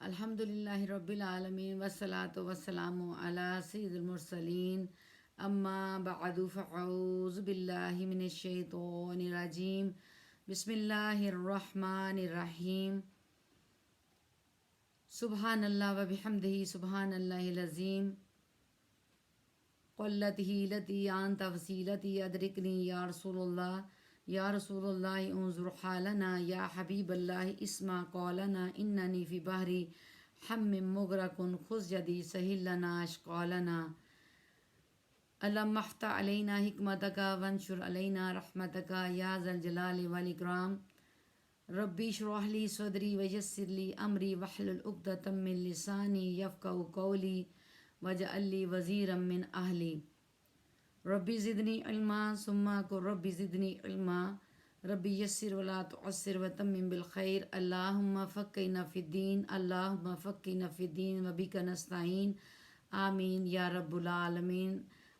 الحمدللہ رب العالمین والصلاة والسلام علی سید المرسلین اما بعد فاعوذ باللہ من الشیطان الرجیم بسم اللہ الرحمن الرحیم سبحان اللہ و بحمدہ سبحان اللہ العظیم قلتہ لتی انت وسیلتی ادرکنی یا رسول اللہ انظر حالنا یا حبیب اللہ اسمع قولنا اننی فی بحری حم مغرقن خذ یدی سہل لنا اشقالنا اللہم افتح علینا حکمتک وانشر علینا رحمتک یا ذا الجلال والاکرام ربی اشرح لی صدری ویسر لی امری واحلل عقدۃ من لسانی یفقہوا قولی واجعل لی وزیرا من اہلی ربی زدنی علما ثم قل ربی زدنی علما ربی یسر ولا تعسر وتمم بالخیر اللہم فقہنا فی الدین اللہم فقہنا فی الدین وبک نستعین آمین یا رب العالمین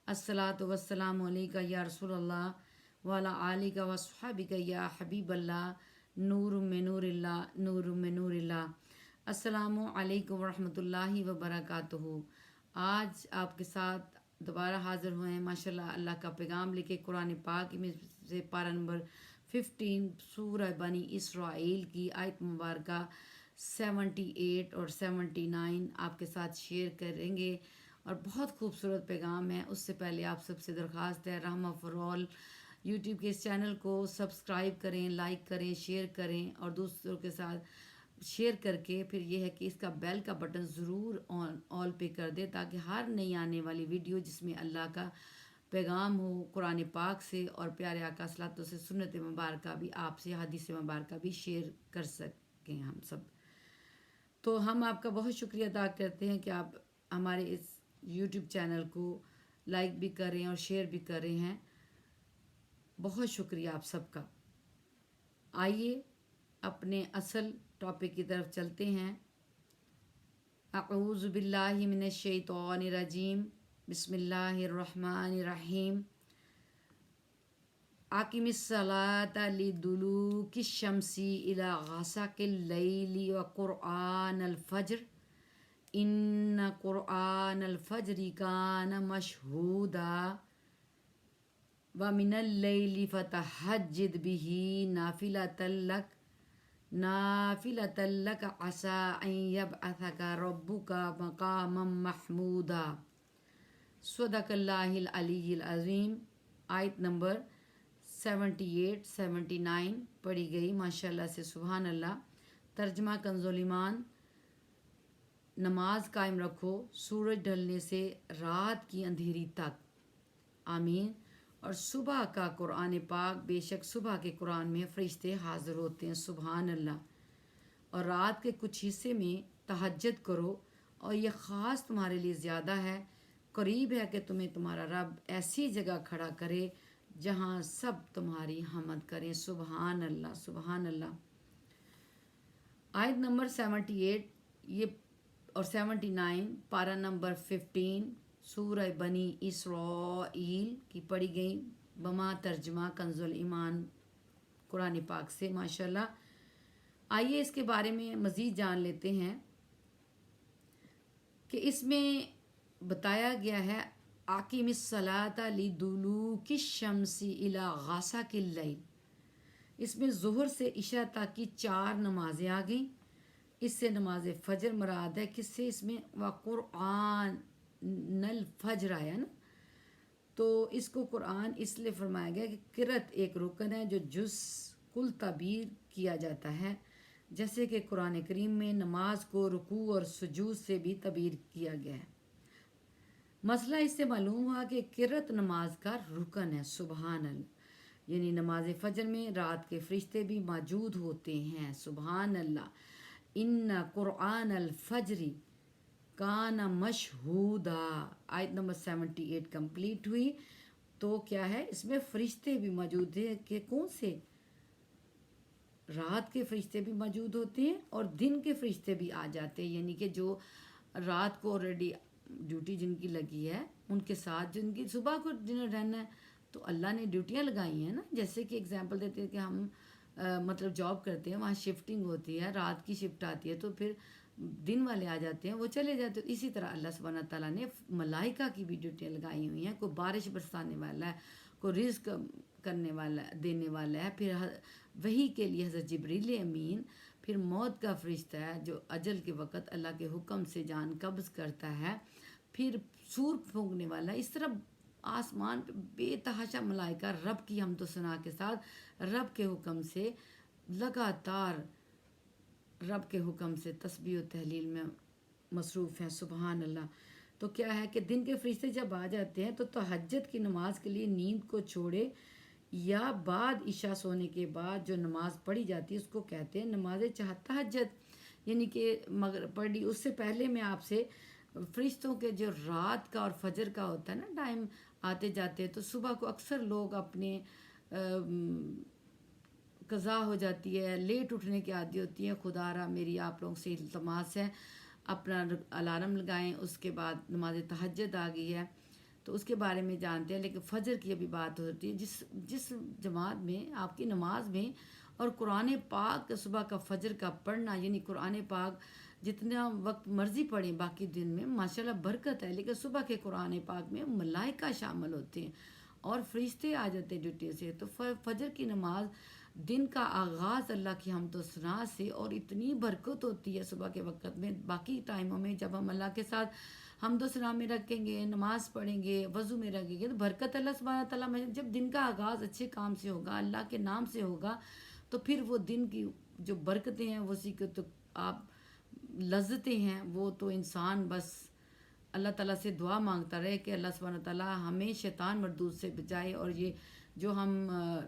الصلاۃ والسلام علیکہ یا رسول اللہ وعلی آلک وصحبک یا حبیب اللہ نور من نور اللہ نور من نور اللہ۔ السلام علیکم ورحمۃ اللہ وبرکاتہ۔ آج آپ کے ساتھ دوبارہ حاضر ہوئے ہیں ماشاءاللہ اللہ کا پیغام لے کے قرآن پاک میں سے پارہ نمبر 15 سورہ بنی اسرائیل کی آیت مبارکہ 78 اور 79 آپ کے ساتھ شیئر کریں گے، اور بہت خوبصورت پیغام ہے۔ اس سے پہلے آپ سب سے درخواست ہے رحمہ فار آل یوٹیوب کے اس چینل کو سبسکرائب کریں، لائک کریں، شیئر کریں، اور دوسروں کے ساتھ شیئر کر کے پھر یہ ہے کہ اس کا بیل کا بٹن ضرور آل پہ کر دے، تاکہ ہر نئی آنے والی ویڈیو جس میں اللہ کا پیغام ہو قرآن پاک سے اور پیارے آقا صلی اللہ علیہ وسلم سے سنت مبارکہ بھی آپ سے حدیث مبارکہ بھی شیئر کر سکیں ہم سب۔ تو ہم آپ کا بہت شکریہ ادا کرتے ہیں کہ آپ ہمارے اس یوٹیوب چینل کو لائک بھی کر رہے ہیں اور شیئر بھی کر رہے ہیں، بہت شکریہ آپ سب کا۔ آئیے اپنے اصل ٹاپک کی طرف چلتے ہیں۔ اعوذ باللہ من الشیطان الرجیم بسم اللہ الرحمن الرحیم اقم الصلاۃ لدلوک الشمس الی غسق اللیل وقرآن الفجر ان قرآن الفجر کان مشہودا ومن اللیل فتہجد بہ نافلۃ لک عسیٰ ان یبعثک ربک مقاما محمودا۔ صدق اللہ العلی العظیم۔ آیت نمبر 78 79 پڑھی گئی ماشاءاللہ سے، سبحان اللہ۔ ترجمہ کنز ایمان۔ نماز قائم رکھو سورج ڈھلنے سے رات کی اندھیری تک، آمین۔ اور صبح کا قرآن پاک، بے شک صبح کے قرآن میں فرشتے حاضر ہوتے ہیں، سبحان اللہ۔ اور رات کے کچھ حصے میں تہجد کرو، اور یہ خاص تمہارے لیے زیادہ ہے، قریب ہے کہ تمہیں تمہارا رب ایسی جگہ کھڑا کرے جہاں سب تمہاری حمد کریں، سبحان اللہ سبحان اللہ۔ آیت نمبر 78 یہ اور 79 پارہ نمبر 15 سورہ بنی اسرائیل کی پڑھی گئی بما ترجمہ کنز ایمان قرآن پاک سے ماشاءاللہ۔ آئیے اس کے بارے میں مزید جان لیتے ہیں کہ اس میں بتایا گیا ہے اقیم الصلاۃ لدلوک الشمس الی غسق اللیل۔ اس میں ظہر سے عشاء تک کی 4 نمازیں آ گئیں۔ اس سے نماز فجر مراد ہے، کس سے؟ اس میں وقرآن الفجر آیا نا، تو اس کو قرآن اس لیے فرمایا گیا کہ قرأت ایک رکن ہے جو جز کل تعبیر کیا جاتا ہے، جیسے کہ قرآن کریم میں نماز کو رکوع اور سجود سے بھی تعبیر کیا گیا ہے۔ مسئلہ اس سے معلوم ہوا کہ قرأت نماز کا رکن ہے، سبحان اللہ۔ یعنی نماز فجر میں رات کے فرشتے بھی موجود ہوتے ہیں، سبحان اللہ۔ ان قرآن الفجر کان مشہودا۔ آیت نمبر 78 کمپلیٹ ہوئی۔ تو کیا ہے اس میں فرشتے بھی موجود ہیں کہ کون سے؟ رات کے فرشتے بھی موجود ہوتے ہیں اور دن کے فرشتے بھی آ جاتے ہیں، یعنی کہ جو رات کو آلریڈی ڈیوٹی جن کی لگی ہے ان کے ساتھ جن کی صبح کو جنہیں رہنا ہے، تو اللہ نے ڈیوٹیاں لگائی ہیں نا۔ جیسے کہ اگزامپل دیتے ہیں کہ ہم مطلب جاب کرتے ہیں وہاں شفٹنگ ہوتی ہے، رات کی شفٹ آتی ہے تو پھر دن والے آ جاتے ہیں وہ چلے جاتے ہیں. اسی طرح اللہ سبحانہ تعالیٰ نے ملائکہ کی بھی ڈیوٹیاں لگائی ہوئی ہیں. کوئی بارش برسانے والا ہے، کوئی رزق کرنے والا دینے والا ہے، پھر وہی کے لیے حضرت جبریل امین، پھر موت کا فرشتہ ہے جو اجل کے وقت اللہ کے حکم سے جان قبض کرتا ہے، پھر سور پھونکنے والا. اس طرح آسمان پہ بے تحاشا ملائکہ رب کی حمد و ثنا کے ساتھ رب کے حکم سے لگاتار رب کے حکم سے تسبیح و تحلیل میں مصروف ہیں. سبحان اللہ. تو کیا ہے کہ دن کے فرشتے جب آ جاتے ہیں تو تہجد کی نماز کے لیے نیند کو چھوڑے یا بعد عشاء سونے کے بعد جو نماز پڑھی جاتی ہے اس کو کہتے ہیں نماز تہجد. یعنی کہ مگر پڑھی اس سے پہلے میں آپ سے فرشتوں کے جو رات کا اور فجر کا ہوتا ہے نا ٹائم آتے جاتے ہیں، تو صبح کو اکثر لوگ اپنے قضا ہو جاتی ہے، لیٹ اٹھنے کی عادی ہوتی ہے. خدا را میری آپ لوگوں سے التماس ہے اپنا الارم لگائیں. اس کے بعد نماز تہجد آ گئی ہے تو اس کے بارے میں جانتے ہیں، لیکن فجر کی ابھی بات ہوتی ہے. جس جماعت میں آپ کی نماز میں اور قرآن پاک صبح کا فجر کا پڑھنا، یعنی قرآن پاک جتنا وقت مرضی پڑھیں باقی دن میں ماشاءاللہ برکت ہے، لیکن صبح کے قرآن پاک میں ملائکہ شامل ہوتے ہیں اور فرشتے آ جاتے ہیں ڈیوٹی سے. تو فجر کی نماز دن کا آغاز اللہ کی حمد و ثنا سے، اور اتنی برکت ہوتی ہے صبح کے وقت میں. باقی ٹائموں میں جب ہم اللہ کے ساتھ حمد و ثنا میں رکھیں گے، نماز پڑھیں گے، وضو میں رکھیں گے، تو برکت اللہ سبحانہ تعالیٰ میں. جب دن کا آغاز اچھے کام سے ہوگا، اللہ کے نام سے ہوگا، تو پھر وہ دن کی جو برکتیں ہیں وہ اسی کو تو آپ لذتیں ہیں وہ تو انسان بس اللہ تعالیٰ سے دعا مانگتا رہے کہ اللہ سبحانہ تعالیٰ ہمیں شیطان مردود سے بچائے. اور یہ جو ہم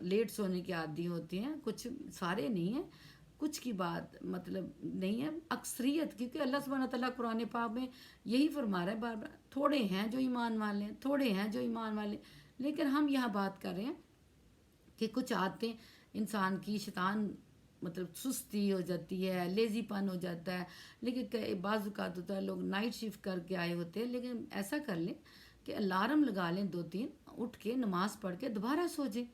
لیٹ سونے کے عادی ہوتے ہیں، کچھ سارے نہیں ہیں، کچھ کی بات مطلب نہیں ہے، اکثریت، کیونکہ اللہ سبحانہ تعالیٰ قرآن پاک میں یہی فرما رہا ہے بار بار، تھوڑے ہیں جو ایمان والے ہیں، تھوڑے ہیں جو ایمان والے. لیکن ہم یہاں بات کر رہے ہیں کہ کچھ عادتیں انسان کی شیطان مطلب سستی ہو جاتی ہے، لیزی پن ہو جاتا ہے. لیکن بعض اوقات ہوتا ہے لوگ نائٹ شفٹ کر کے آئے ہوتے ہیں، لیکن ایسا کر لیں کہ الارم لگا لیں 2-3، اٹھ کے نماز پڑھ کے دوبارہ سو جائیں،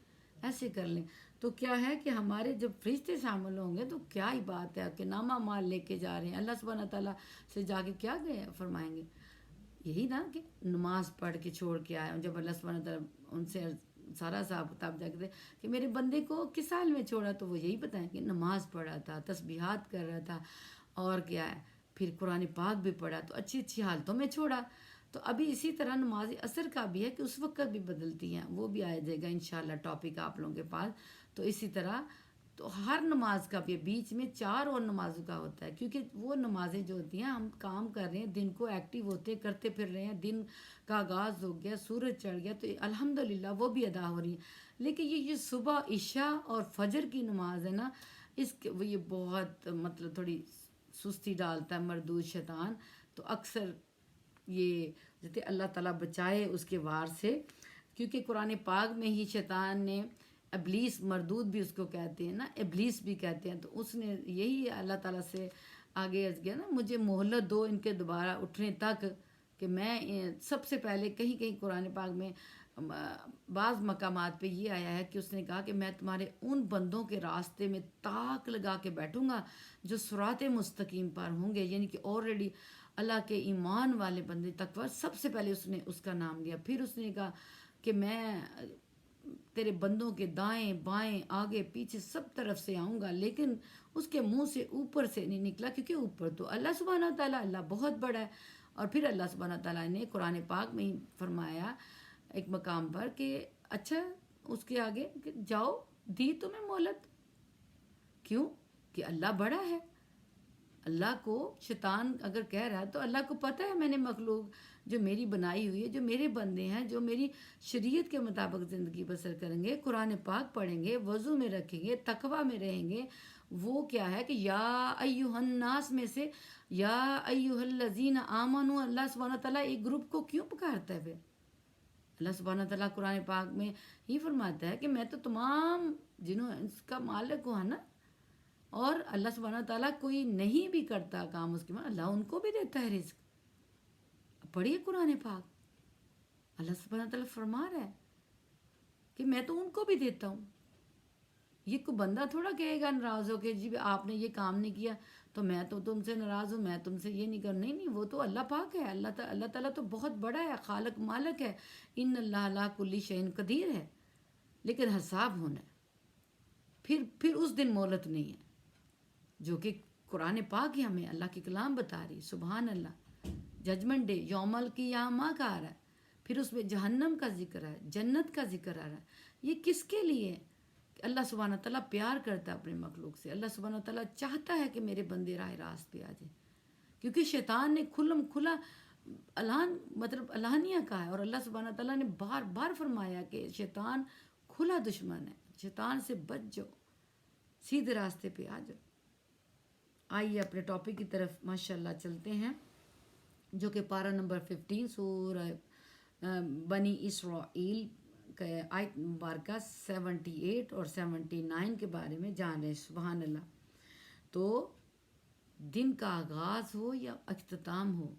ایسے کر لیں. تو کیا ہے کہ ہمارے جب فرشتے شامل ہوں گے تو کیا ہی بات ہے کہ نامہ مال لے کے جا رہے ہیں اللہ سبحانہ تعالیٰ سے جا کے کیا گئے فرمائیں گے یہی نا کہ نماز پڑھ کے چھوڑ کے آئے. جب اللہ سبحانہ تعالیٰ ان سے سارا حساب کتاب جاگتے کہ میرے بندے کو کس حال میں چھوڑا، تو وہ یہی بتائیں کہ نماز پڑھا تھا، تسبیحات کر رہا تھا، اور کیا ہے پھر قرآن پاک بھی پڑھا، تو اچھی اچھی حالتوں میں چھوڑا. تو ابھی اسی طرح نماز اثر کا بھی ہے کہ اس وقت بھی بدلتی ہیں، وہ بھی آیا جائے گا انشاءاللہ ٹاپک آپ لوگوں کے پاس. تو اسی طرح تو ہر نماز کا بھی بیچ میں 4 اور نمازوں کا ہوتا ہے، کیونکہ وہ نمازیں جو ہوتی ہیں ہم کام کر رہے ہیں، دن کو ایکٹیو ہوتے کرتے پھر رہے ہیں، دن کا آغاز ہو گیا، سورج چڑھ گیا، تو الحمدللہ وہ بھی ادا ہو رہی ہیں. لیکن یہ صبح عشاء اور فجر کی نماز ہے نا، اس کے وہ یہ بہت مطلب تھوڑی سستی ڈالتا ہے مردود شیطان. تو اکثر یہ جیسے اللہ تعالیٰ بچائے اس کے وار سے، کیونکہ قرآن پاک میں ہی شیطان نے ابلیس، مردود بھی اس کو کہتے ہیں نا، ابلیس بھی کہتے ہیں، تو اس نے یہی اللہ تعالیٰ سے آگے عرض کیا نا مجھے مہلت دو ان کے دوبارہ اٹھنے تک، کہ میں سب سے پہلے کہیں کہیں قرآن پاک میں بعض مقامات پہ یہ آیا ہے کہ اس نے کہا کہ میں تمہارے ان بندوں کے راستے میں تاک لگا کے بیٹھوں گا جو صراط مستقیم پر ہوں گے. یعنی کہ آلریڈی اللہ کے ایمان والے بندے تقوی، سب سے پہلے اس نے اس کا نام لیا. پھر اس نے کہا کہ میں تیرے بندوں کے دائیں بائیں آگے پیچھے سب طرف سے آؤں گا، لیکن اس کے منہ سے اوپر سے نہیں نکلا، کیونکہ اوپر تو اللہ سبحانہ تعالیٰ، اللہ بہت بڑا ہے. اور پھر اللہ سبحانہ تعالیٰ نے قرآن پاک میں ہی فرمایا ایک مقام پر کہ اچھا اس کے آگے کہ جاؤ دی تمہیں مہلت، کیوں کہ اللہ بڑا ہے. اللہ کو شیطان اگر کہہ رہا ہے تو اللہ کو پتہ ہے میں نے مخلوق جو میری بنائی ہوئی ہے، جو میرے بندے ہیں، جو میری شریعت کے مطابق زندگی بسر کریں گے، قرآن پاک پڑھیں گے، وضو میں رکھیں گے، تقوی میں رہیں گے، وہ کیا ہے کہ یا ایھا الناس میں سے یا ایھا الذین آمنوا، اللہ سبحانہ تعالیٰ ایک گروپ کو کیوں پکارتا ہے؟ پھر اللہ سبحانہ تعالیٰ قرآن پاک میں ہی فرماتا ہے کہ میں تو تمام جنہوں اس کا مالک ہوں نا، اور اللہ سبحانہ تعالیٰ کوئی نہیں بھی کرتا کام اس کے بعد اللہ ان کو بھی دیتا ہے رزق. پڑھیے قرآن پاک، اللہ سبحانہ تعالیٰ فرما رہا ہے کہ میں تو ان کو بھی دیتا ہوں. یہ کوئی بندہ تھوڑا کہے گا ناراض ہو کے جی آپ نے یہ کام نہیں کیا تو میں تو تم سے ناراض ہوں، میں تم سے یہ نہیں کروں. نہیں نہیں، وہ تو اللہ پاک ہے. اللہ تعالیٰ تو بہت بڑا ہے، خالق مالک ہے. ان اللہ علی کل شیء قدیر ہے، لیکن حساب ہونا ہے. پھر اس دن مہلت نہیں ہے، جو کہ قرآن پاک ہی ہمیں اللہ کی کلام بتا رہی. سبحان اللہ. ججمنٹ ڈے، یوم القیامہ کا آ رہا ہے، پھر اس میں جہنم کا ذکر ہے، جنت کا ذکر آ رہا ہے. یہ کس کے لیے؟ کہ اللہ سبحانہ تعالیٰ پیار کرتا ہے اپنے مخلوق سے. اللہ سبحانہ تعالیٰ چاہتا ہے کہ میرے بندے راہ راست پہ آ جائیں، کیونکہ شیطان نے کھلا الانیہ کہا ہے، اور اللہ سبحانہ تعالیٰ نے بار بار فرمایا کہ شیطان کھلا دشمن ہے، شیطان سے بچ جاؤ، سیدھے راستے پہ آ جاؤ. آئیے اپنے ٹاپک کی طرف ماشاءاللہ چلتے ہیں، جو کہ پارہ نمبر 15 سورہ بنی اسرائیل کا آیت مبارکہ 78 اور 79 کے بارے میں جان رہے ہیں. سبحان اللہ. تو دن کا آغاز ہو یا اختتام ہو،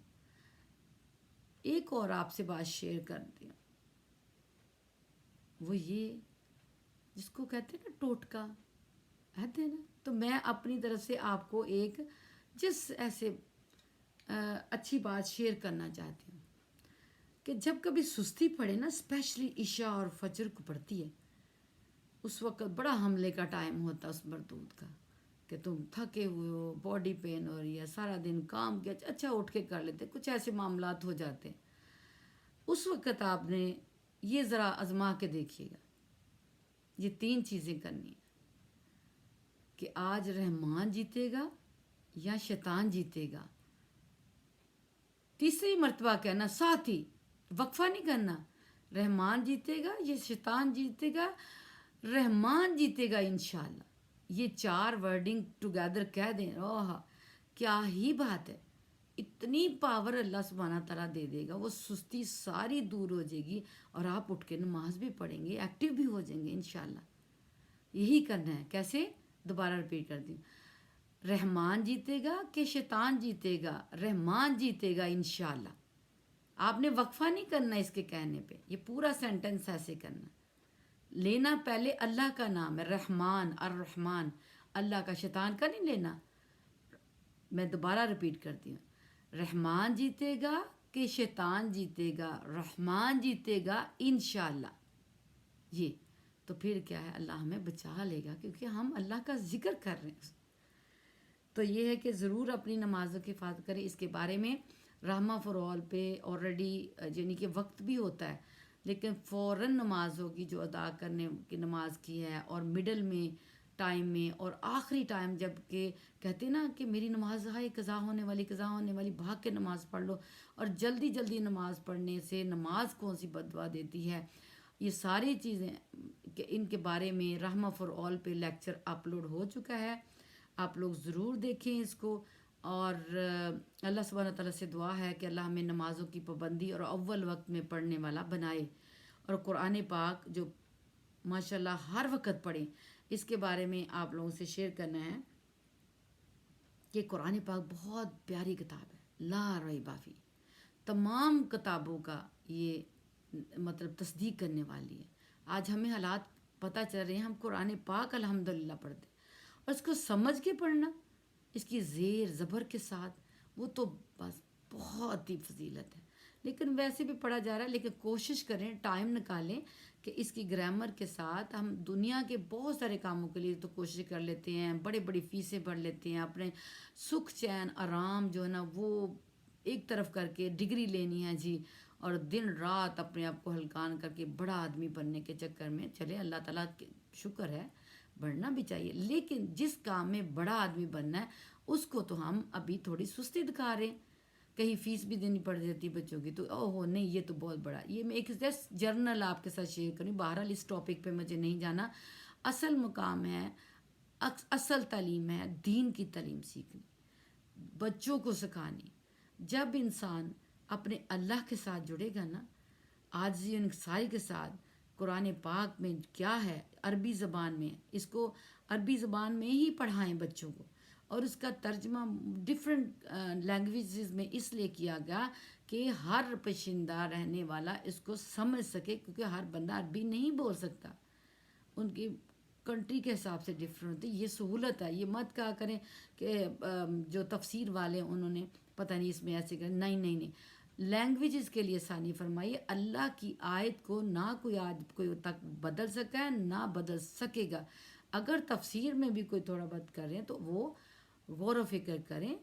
ایک اور آپ سے بات شیئر کر دیں، وہ یہ جس کو کہتے ہیں نا ٹوٹکا، کہتے ہیں نا. تو میں اپنی طرف سے آپ کو ایک ایسے اچھی بات شیئر کرنا چاہتی ہوں کہ جب کبھی سستی پڑے نا، اسپیشلی عشاء اور فجر کو پڑتی ہے، اس وقت بڑا حملے کا ٹائم ہوتا ہے اس مردود کا، کہ تم تھکے ہوئے ہو، باڈی پین ہو رہی ہے، سارا دن کام کیا، اچھا اٹھ کے کر لیتے، کچھ ایسے معاملات ہو جاتے ہیں. اس وقت آپ نے یہ ذرا آزما کے دیکھیے گا، یہ 3 چیزیں کرنی ہیں کہ آج رحمان جیتے گا یا شیطان جیتے گا. تیسری مرتبہ کہنا، ساتھ ہی وقفہ نہیں کرنا، رحمان جیتے گا یا شیطان جیتے گا، رحمان جیتے گا انشاءاللہ. یہ 4 ورڈنگ ٹوگیدر کہہ دیں، اوہ کیا ہی بات ہے. اتنی پاور اللہ سبحانہ تعالیٰ دے دے گا، وہ سستی ساری دور ہو جائے گی، اور آپ اٹھ کے نماز بھی پڑھیں گے، ایکٹیو بھی ہو جائیں گے انشاءاللہ. یہی کرنا ہے. کیسے؟ دوبارہ ریپیٹ کر دیں. رحمان جیتے گا کہ شیطان جیتے گا؟ رحمان جیتے گا انشاءاللہ. آپ نے وقفہ نہیں کرنا اس کے کہنے پہ، یہ پورا سینٹنس ایسے کرنا. لینا پہلے اللہ کا نام ہے، رحمان الرحمن، اللہ کا، شیطان کا نہیں لینا. میں دوبارہ ریپیٹ کرتی ہوں. رحمان جیتے گا کہ شیطان جیتے گا؟ رحمان جیتے گا انشاءاللہ. یہ تو پھر کیا ہے، اللہ ہمیں بچا لے گا، کیونکہ ہم اللہ کا ذکر کر رہے ہیں. تو یہ ہے کہ ضرور اپنی نمازوں کی حفاظت کریں. اس کے بارے میں رحمہ فار آل پہ آلریڈی یعنی کہ وقت بھی ہوتا ہے، لیکن فوراً نماز ہوگی جو ادا کرنے کی نماز کی ہے، اور مڈل میں ٹائم میں، اور آخری ٹائم جب کہ کہتے ہیں نا کہ میری نماز ہے قضا ہونے والی، بھاگ کے نماز پڑھ لو. اور جلدی نماز پڑھنے سے نماز کون سی بددعا دیتی ہے، یہ ساری چیزیں کہ ان کے بارے میں رحمہ فار آل پہ لیکچر اپلوڈ ہو چکا ہے. آپ لوگ ضرور دیکھیں اس کو. اور اللہ سبحانہ تعالیٰ سے دعا ہے کہ اللہ ہمیں نمازوں کی پابندی اور اول وقت میں پڑھنے والا بنائے، اور قرآن پاک جو ماشاءاللہ ہر وقت پڑھیں. اس کے بارے میں آپ لوگوں سے شیئر کرنا ہے کہ قرآن پاک بہت پیاری کتاب ہے، لا ریب فیہ، تمام کتابوں کا یہ مطلب تصدیق کرنے والی ہے. آج ہمیں حالات پتہ چل رہے ہیں، ہم قرآن پاک الحمدللہ پڑھتے ہیں، اور اس کو سمجھ کے پڑھنا، اس کی زیر زبر کے ساتھ، وہ تو بس بہت ہی فضیلت ہے. لیکن ویسے بھی پڑھا جا رہا ہے، لیکن کوشش کریں، ٹائم نکالیں کہ اس کی گرامر کے ساتھ. ہم دنیا کے بہت سارے کاموں کے لیے تو کوشش کر لیتے ہیں، بڑی فیسیں بھر لیتے ہیں، اپنے سکھ چین آرام جو ہے نا وہ ایک طرف کر کے ڈگری لینی ہے جی، اور دن رات اپنے آپ کو ہلکان کر کے بڑا آدمی بننے کے چکر میں چلے. اللہ تعالیٰ کے شکر ہے، بڑھنا بھی چاہیے، لیکن جس کام میں بڑا آدمی بننا ہے اس کو تو ہم ابھی تھوڑی سستی دکھا رہے ہیں. کہیں فیس بھی دینی پڑ جاتی بچوں کی، تو اوہ نہیں یہ تو بہت بڑا. یہ میں ایک جسٹ جرنل آپ کے ساتھ شیئر کروں. بہرحال اس ٹاپک پہ مجھے نہیں جانا. اصل مقام ہے، اصل تعلیم ہے دین کی تعلیم سیکھنی، بچوں کو سکھانی. جب انسان اپنے اللہ کے ساتھ جڑے گا نا، عاجزی و انکساری کے ساتھ، قرآن پاک میں کیا ہے عربی زبان میں، اس کو عربی زبان میں ہی پڑھائیں بچوں کو، اور اس کا ترجمہ ڈفرینٹ لینگویجز میں اس لیے کیا گیا کہ ہر پشندہ رہنے والا اس کو سمجھ سکے، کیونکہ ہر بندہ عربی نہیں بول سکتا. ان کی کنٹری کے حساب سے ڈفرینٹ ہوتی ہے. یہ سہولت ہے. یہ مت کہا کریں کہ جو تفسیر والے ہیں انہوں نے پتہ نہیں اس میں ایسے کریں. نہیں نہیں نہیں, لینگویجز کے لیے آسانی فرمائی. اللہ کی آیت کو نہ کوئی آج کوئی تک بدل سکا ہے نہ بدل سکے گا. اگر تفسیر میں بھی کوئی تھوڑا بہت کر رہے ہیں تو وہ غور و فکر کریں.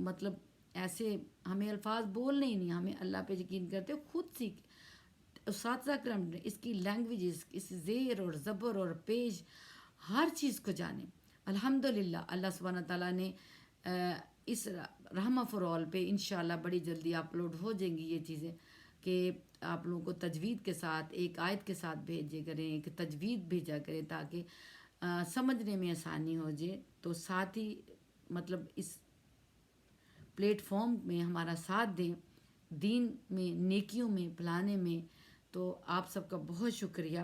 مطلب ایسے ہمیں الفاظ بولنے ہی نہیں, ہمیں اللہ پہ یقین کرتے ہو خود سیکھ. اساتذہ کرام نے اس کی لینگویجز, اس زیر اور زبر اور پیش ہر چیز کو جانیں. الحمدللہ اللہ سبحانہ تعالیٰ نے اس رحمہ فار آل پہ انشاءاللہ بڑی جلدی اپلوڈ ہو جائیں گی یہ چیزیں کہ آپ لوگوں کو تجوید کے ساتھ ایک آیت کے ساتھ بھیجے کریں, ایک تجوید بھیجا کریں تاکہ سمجھنے میں آسانی ہو جائے. تو ساتھ ہی مطلب اس پلیٹ فارم میں ہمارا ساتھ دیں دین میں, نیکیوں میں پلانے میں. تو آپ سب کا بہت شکریہ.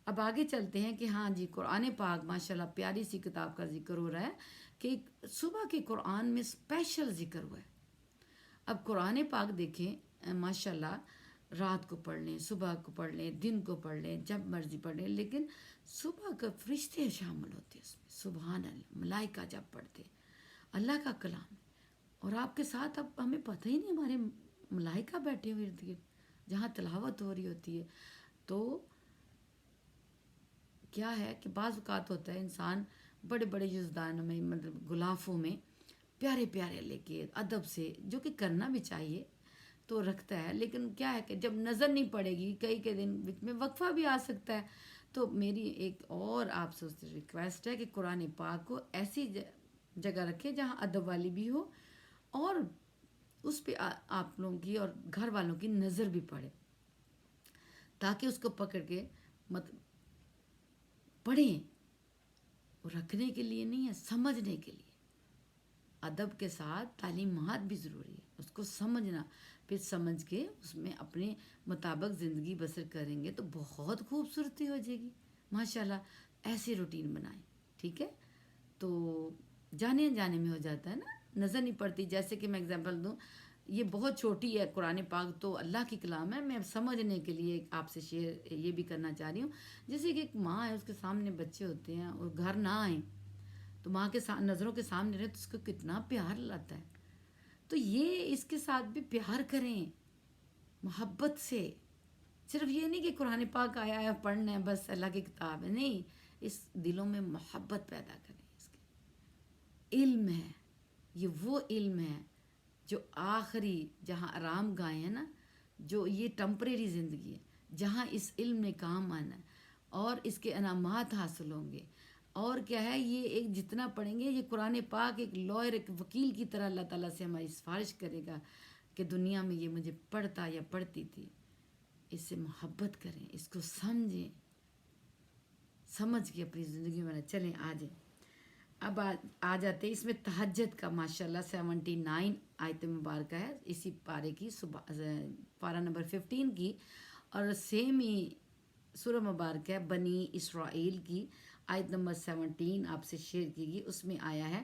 اب آگے چلتے ہیں کہ ہاں جی قرآن پاک ماشاءاللہ پیاری سی کتاب کا ذکر ہو رہا ہے کہ صبح کے قرآن میں اسپیشل ذکر ہوا ہے. اب قرآن پاک دیکھیں ماشاءاللہ رات کو پڑھ لیں, صبح کو پڑھ لیں, دن کو پڑھ لیں, جب مرضی پڑھ لیں, لیکن صبح کا فرشتے شامل ہوتے ہیں اس میں. سبحان اللہ, ملائکہ جب پڑھتے اللہ کا کلام. اور آپ کے ساتھ اب ہمیں پتہ ہی نہیں ہمارے ملائکہ بیٹھے ہوئے ارد گرد جہاں تلاوت ہو رہی ہوتی ہے. تو کیا ہے کہ بعض اوقات ہوتا ہے انسان بڑے بڑے یزدانوں میں مطلب غلافوں میں پیارے پیارے لے کے ادب سے, جو کہ کرنا بھی چاہیے, تو رکھتا ہے. لیکن کیا ہے کہ جب نظر نہیں پڑے گی کئی دن میں وقفہ بھی آ سکتا ہے. تو میری ایک اور آپ سے ریکویسٹ ہے کہ قرآن پاک کو ایسی جگہ رکھیں جہاں ادب والی بھی ہو اور اس پہ آپ لوگوں کی اور گھر والوں کی نظر بھی پڑے, تاکہ اس کو پکڑ کے مطلب پڑھیں. رکھنے کے لیے نہیں ہے, سمجھنے کے لیے. ادب کے ساتھ تعلیمات بھی ضروری ہے, اس کو سمجھنا, پھر سمجھ کے اس میں اپنے مطابق زندگی بسر کریں گے تو بہت خوبصورتی ہو جائے گی ماشاءاللہ. ایسی روٹین بنائیں, ٹھیک ہے. تو جانے جانے میں ہو جاتا ہے نا, نظر نہیں پڑتی. جیسے کہ میں اگزامپل دوں, یہ بہت چھوٹی ہے قرآن پاک تو اللہ کی کلام ہے. میں سمجھنے کے لیے آپ سے شیئر یہ بھی کرنا چاہ رہی ہوں. جیسے کہ ایک ماں ہے, اس کے سامنے بچے ہوتے ہیں اور گھر نہ آئیں تو ماں کے نظروں کے سامنے رہے تو اس کو کتنا پیار لاتا ہے. تو یہ اس کے ساتھ بھی پیار کریں محبت سے. صرف یہ نہیں کہ قرآن پاک آیا ہے پڑھنا ہے بس اللہ کی کتاب ہے, نہیں, اس دلوں میں محبت پیدا کریں. اس کے علم ہے, یہ وہ علم ہے جو آخری جہاں آرام گاہ ہے نا, جو یہ ٹمپریری زندگی ہے جہاں اس علم نے کام آنا ہے اور اس کے انعامات حاصل ہوں گے. اور کیا ہے, یہ ایک جتنا پڑھیں گے یہ قرآن پاک ایک لائر, ایک وکیل کی طرح اللہ تعالیٰ سے ہماری سفارش کرے گا کہ دنیا میں یہ مجھے پڑھتا یا پڑھتی تھی. اس سے محبت کریں, اس کو سمجھیں, سمجھ کے اپنی زندگی میں چلیں. آ جائیں. اب آ جاتے ہیں اس میں تہجد کا ماشاءاللہ 79 آیت مبارکہ ہے اسی پارے کی, پارہ نمبر 15 کی. اور سیم ہی سورہ مبارکہ ہے بنی اسرائیل کی آیت نمبر 17 آپ سے شیئر کی گئی. اس میں آیا ہے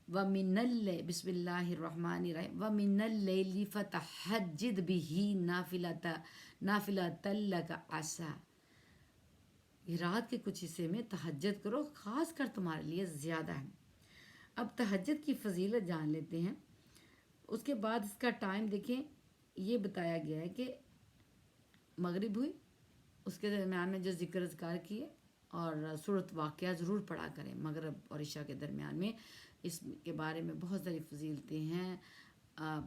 وَمِنَ اللَّيْلِ بسم اللہ الرحمن الرحیم وَمِنَ اللَّيْلِ فَتَہَجَّدْ بِهِ نَافِلَةً لَكَ عَسَىٰ. یہ رات کے کچھ حصے میں تہجد کرو, خاص کر تمہارے لیے زیادہ ہے. اب تہجد کی فضیلت جان لیتے ہیں. اس کے بعد اس کا ٹائم دیکھیں, یہ بتایا گیا ہے کہ مغرب ہوئی, اس کے درمیان میں جو ذکر اذکار کیے, اور سورۃ واقعہ ضرور پڑھا کریں مغرب اور عشاء کے درمیان میں. اس کے بارے میں بہت ساری فضیلتیں ہیں,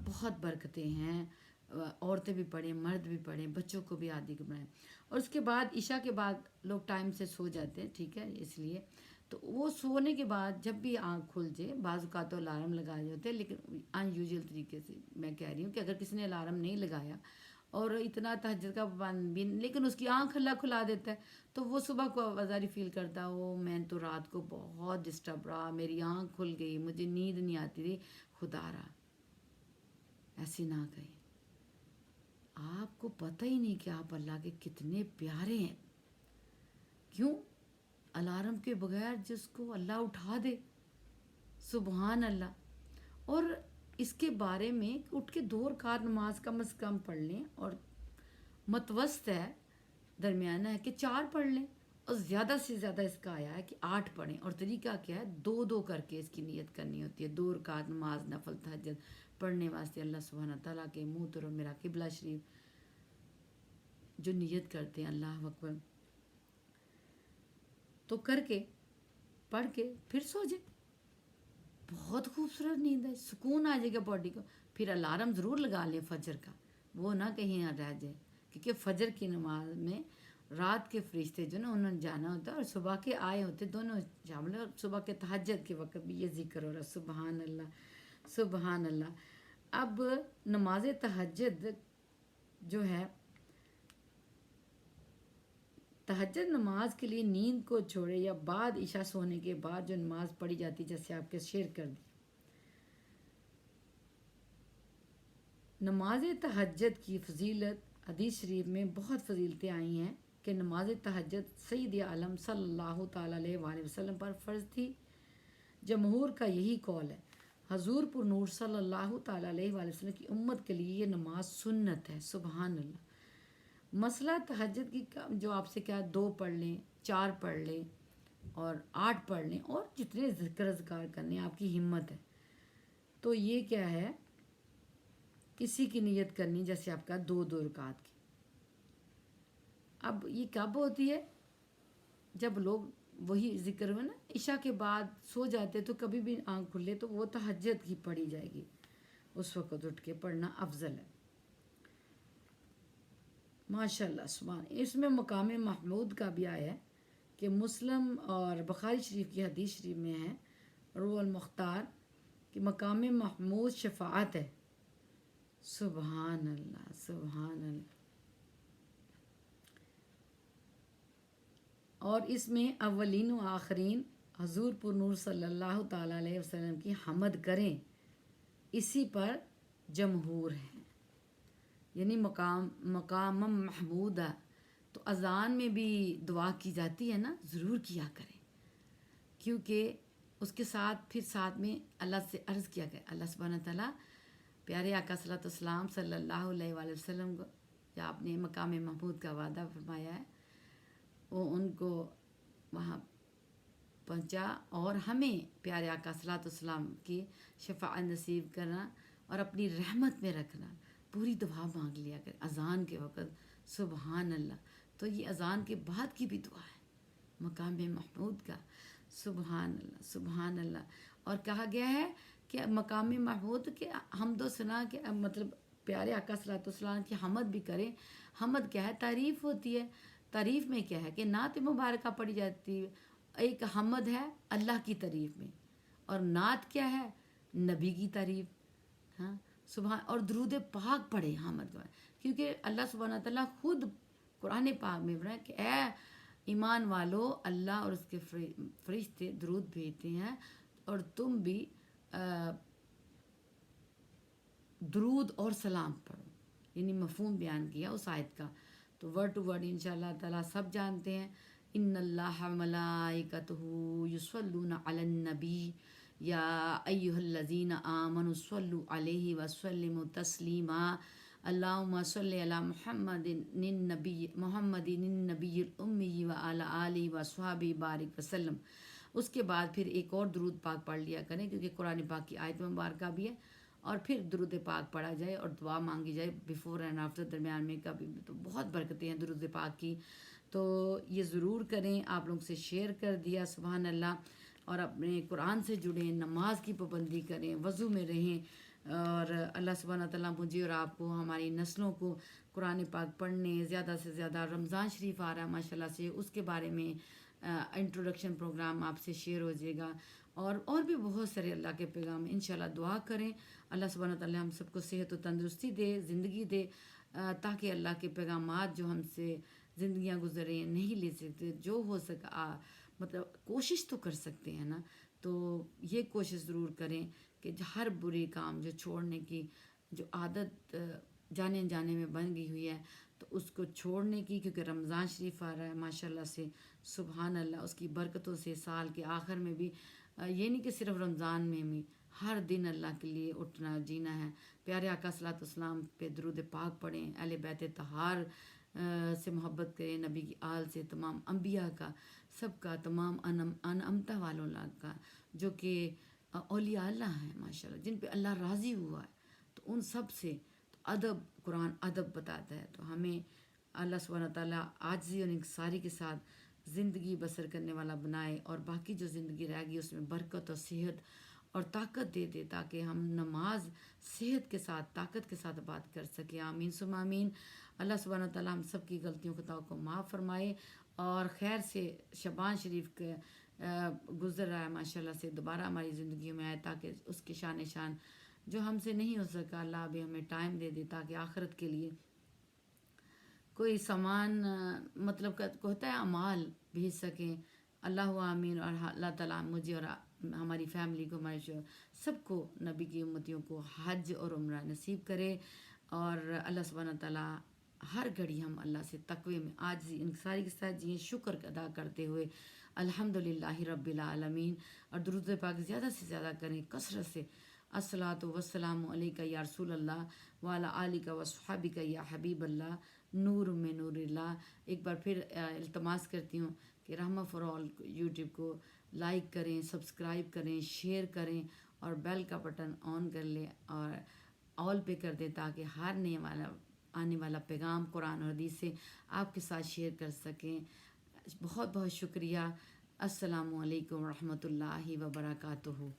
بہت برکتیں ہیں. عورتیں بھی پڑھیں, مرد بھی پڑھیں, بچوں کو بھی عادی بنائیں. اور اس کے بعد عشاء کے بعد لوگ ٹائم سے سو جاتے ہیں, ٹھیک ہے, اس لیے تو وہ سونے کے بعد جب بھی آنکھ کھل جائے, بعض اوقات تو الارم لگائے ہوتے ہیں لیکن ان یوزول طریقے سے میں کہہ رہی ہوں کہ اگر کسی نے الارم نہیں لگایا اور اتنا تہجد کا پابند بھی لیکن اس کی آنکھ اللہ کھلا دیتا ہے, تو وہ صبح کو آزاری فیل کرتا ہے, وہ میں تو رات کو بہت ڈسٹرب رہا, میری آنکھ کھل گئی, مجھے نیند نہیں آتی تھی, خدا رہا. ایسی نہ کہیں. آپ کو پتہ ہی نہیں کہ آپ اللہ کے کتنے پیارے ہیں. کیوں؟ الارم کے بغیر جس کو اللہ اٹھا دے, سبحان اللہ. اور اس کے بارے میں اٹھ کے 2 رکعت نماز کم از کم پڑھ لیں, اور متوسط ہے, درمیانہ ہے کہ 4 پڑھ لیں, اور زیادہ سے زیادہ اس کا آیا ہے کہ 8 پڑھیں، اور طریقہ کیا ہے 2 کر کے اس کی نیت کرنی ہوتی ہے. 2 رکعت نماز نفل تہجد پڑھنے واسطے اللہ سبحانہ تعالیٰ کے منہ طرف میرا قبلہ شریف جو نیت کرتے ہیں اللہ اکبر تو کر کے پڑھ کے پھر سو جائیں. بہت خوبصورت نیند ہے، سکون آ جائے گا باڈی کو. پھر الارم ضرور لگا لیں فجر کا، وہ نہ کہیں نہ رہ جائے، کیونکہ فجر کی نماز میں رات کے فرشتے جو نا انہوں نے جانا ہوتا ہے اور صبح کے آئے ہوتے دونوں شامل ہیں. اور صبح کے تہجد کے وقت بھی یہ ذکر ہو رہا ہے سبحان اللہ سبحان اللہ. اب نماز تہجد جو ہے، تہجد نماز کے لیے نیند کو چھوڑے یا بعد عشاء سونے کے بعد جو نماز پڑھی جاتی جیسے آپ کے شیئر کر دی. نماز تہجد کی فضیلت حدیث شریف میں بہت فضیلتیں آئی ہیں کہ نماز تہجد سید عالم صلی اللہ تعالیٰ علیہ وآلہ وسلم پر فرض تھی. جمہور کا یہی قول ہے. حضور پر نور صلی اللہ تعالیٰ علیہ وآلہ وسلم کی امت کے لیے یہ نماز سنت ہے. سبحان اللہ. مسئلہ تہجد کی جو آپ سے کیا 2 پڑھ لیں 4 پڑھ لیں اور 8 پڑھ لیں اور جتنے ذکر اذکار کرنے آپ کی ہمت ہے، تو یہ کیا ہے کسی کی نیت کرنی جیسے آپ کا 2 رکعت کی. اب یہ کب ہوتی ہے؟ جب لوگ وہی ذکر ہو نا عشاء کے بعد سو جاتے تو کبھی بھی آنکھ کھلے تو وہ تہجد کی پڑھی جائے گی، اس وقت اٹھ کے پڑھنا افضل ہے. ماشاء اللہ سبحان. اس میں مقام محمود کا بھی آیا ہے کہ مسلم اور بخاری شریف کی حدیث شریف میں ہے روح المختار کہ مقام محمود شفاعت ہے. سبحان اللہ سبحان اللہ. اور اس میں اولین و آخرین حضور پر نور صلی اللہ تعالیٰ علیہ وسلم کی حمد کریں، اسی پر جمہور ہیں. یعنی مقام محمود ہے. تو اذان میں بھی دعا کی جاتی ہے نا، ضرور کیا کریں، کیونکہ اس کے ساتھ پھر ساتھ میں اللہ سے عرض کیا کرے اللہ سبحانہ تعالیٰ پیارے آقا صلی اللہ علیہ وسلم صلی اللہ علیہ وآلہ وسلم کو جو آپ نے مقام محمود کا وعدہ فرمایا ہے وہ ان کو وہاں پہنچا اور ہمیں پیارے آقا صلی اللہ علیہ وسلم کی شفاعت نصیب کرنا اور اپنی رحمت میں رکھنا. پوری دعا مانگ لیا کرے اذان کے وقت. سبحان اللہ. تو یہ اذان کے بعد کی بھی دعا ہے مقام محمود کا. سبحان اللہ سبحان اللہ. اور کہا گیا ہے کہ مقام محمود کے حمد و ثنا کے مطلب پیارے آقا صلی اللہ علیہ وسلم کی حمد بھی کریں. حمد کیا ہے؟ تعریف ہوتی ہے. تعریف میں کیا ہے کہ نعت مبارکہ پڑھی جاتی ہے. ایک حمد ہے اللہ کی تعریف میں، اور نعت کیا ہے؟ نبی کی تعریف. ہاں سبحان. اور درود پاک پڑھے حمد کا، کیونکہ اللہ سبحانہ تعالیٰ خود قرآن پاک میں فرمایا کہ اے ایمان والو اللہ اور اس کے فرشتے درود بھیجتے ہیں اور تم بھی درود اور سلام پڑھو. یعنی مفہوم بیان کیا اس آیت کا. تو ورڈ ٹو ورڈ انشاءاللہ تعالیٰ سب جانتے ہیں. ان اللہ ملائکتہ یصلون علی النبی یا ایھا الذین آمنوا صلوا علیہ وسلموا تسلیما اللہم صلی علی محمد النبی الامی وعلی آلہ وصحبہ بارک وسلم. اس کے بعد پھر ایک اور درود پاک پڑھ لیا کریں کیونکہ قرآن پاک کی آیت مبارکہ بھی ہے. اور پھر درود پاک پڑھا جائے اور دعا مانگی جائے بیفور اینڈ آفٹر درمیان میں کبھی بھی. تو بہت برکتیں ہیں درود پاک کی. تو یہ ضرور کریں. آپ لوگ سے شیئر کر دیا. سبحان اللہ. اور اپنے قرآن سے جڑیں، نماز کی پابندی کریں، وضو میں رہیں. اور اللہ سبحانہ تعالیٰ مجھے اور آپ کو ہماری نسلوں کو قرآن پاک پڑھنے زیادہ سے زیادہ. رمضان شریف آ رہا ہے ماشاءاللہ سے، اس کے بارے میں انٹروڈکشن پروگرام آپ سے شیئر ہو جائے گا. اور بھی بہت سارے اللہ کے پیغام. انشاءاللہ دعا کریں اللہ سبحانہ تعالیٰ ہم سب کو صحت و تندرستی دے، زندگی دے، تاکہ اللہ کے پیغامات جو ہم سے زندگیاں گزریں نہیں لے سکتے، جو ہو سکا مطلب کوشش تو کر سکتے ہیں نا. تو یہ کوشش ضرور کریں کہ ہر بری کام جو چھوڑنے کی جو عادت جانے میں بن گئی ہوئی ہے تو اس کو چھوڑنے کی، کیونکہ رمضان شریف آ رہا ہے ماشاءاللہ سے. سبحان اللہ. اس کی برکتوں سے سال کے آخر میں بھی یہ نہیں کہ صرف رمضان میں بھی ہر دن اللہ کے لیے اٹھنا جینا ہے. پیارے آقا صلی اللہ علیہ وسلم پہ درود پاک پڑھیں، اہل بیت طہار سے محبت کریں، نبی کی آل سے، تمام انبیاء کا، سب کا، تمام انعمتہ والوں کا جو کہ اولیاء اللہ ہیں ماشاءاللہ، جن پہ اللہ راضی ہوا ہے، تو ان سب سے تو ادب، قرآن ادب بتاتا ہے، تو ہمیں اللہ سبحانہ تعالیٰ عاجزی اور انکساری کے ساتھ زندگی بسر کرنے والا بنائے، اور باقی جو زندگی رہ گئی اس میں برکت اور صحت اور طاقت دے دے، تاکہ ہم نماز صحت کے ساتھ، طاقت کے ساتھ بات کر سکیں۔ آمین ثم آمین۔ اللہ سبحانہ تعالیٰ ہم سب کی غلطیوں خطاؤں کو معاف فرمائے، اور خیر سے شعبان شریف کے گزر رہا ہے ماشاءاللہ سے، دوبارہ ہماری زندگی میں آئے، تاکہ اس کے شان شان جو ہم سے نہیں ہو سکا، اللہ بھی ہمیں ٹائم دے دے، تاکہ آخرت کے لیے کوئی سامان مطلب ہوتا ہے اعمال بھیج سکیں۔ اللہ آمین۔ اور اللہ تعالیٰ مجھے اور ہماری فیملی کو، ہمارے سب کو، نبی کی امتیوں کو حج اور عمرہ نصیب کرے، اور اللہ سبحانہ تعالیٰ ہر گھڑی ہم اللہ سے تقوی میں عاجزی انکساری کے ساتھ جئیں، شکر ادا کرتے ہوئے الحمدللہ رب العالمین، اور درود پاک زیادہ سے زیادہ کریں، کثرت سے۔ الصلاۃ والسلام علیکہ یا رسول اللہ وعلی آلکہ وصحبکہ یا حبیب اللہ، نور میں نور اللہ۔ ایک بار پھر التماس کرتی ہوں کہ رحمہ فار آل یوٹیوب کو لائک کریں، سبسکرائب کریں، شیئر کریں، اور بیل کا بٹن آن کر لیں اور آل پہ کر دیں، تاکہ ہر آنے والا پیغام قرآن اور حدیث سے آپ کے ساتھ شیئر کر سکیں۔ بہت بہت شکریہ۔ السلام علیکم ورحمۃ اللہ وبرکاتہ۔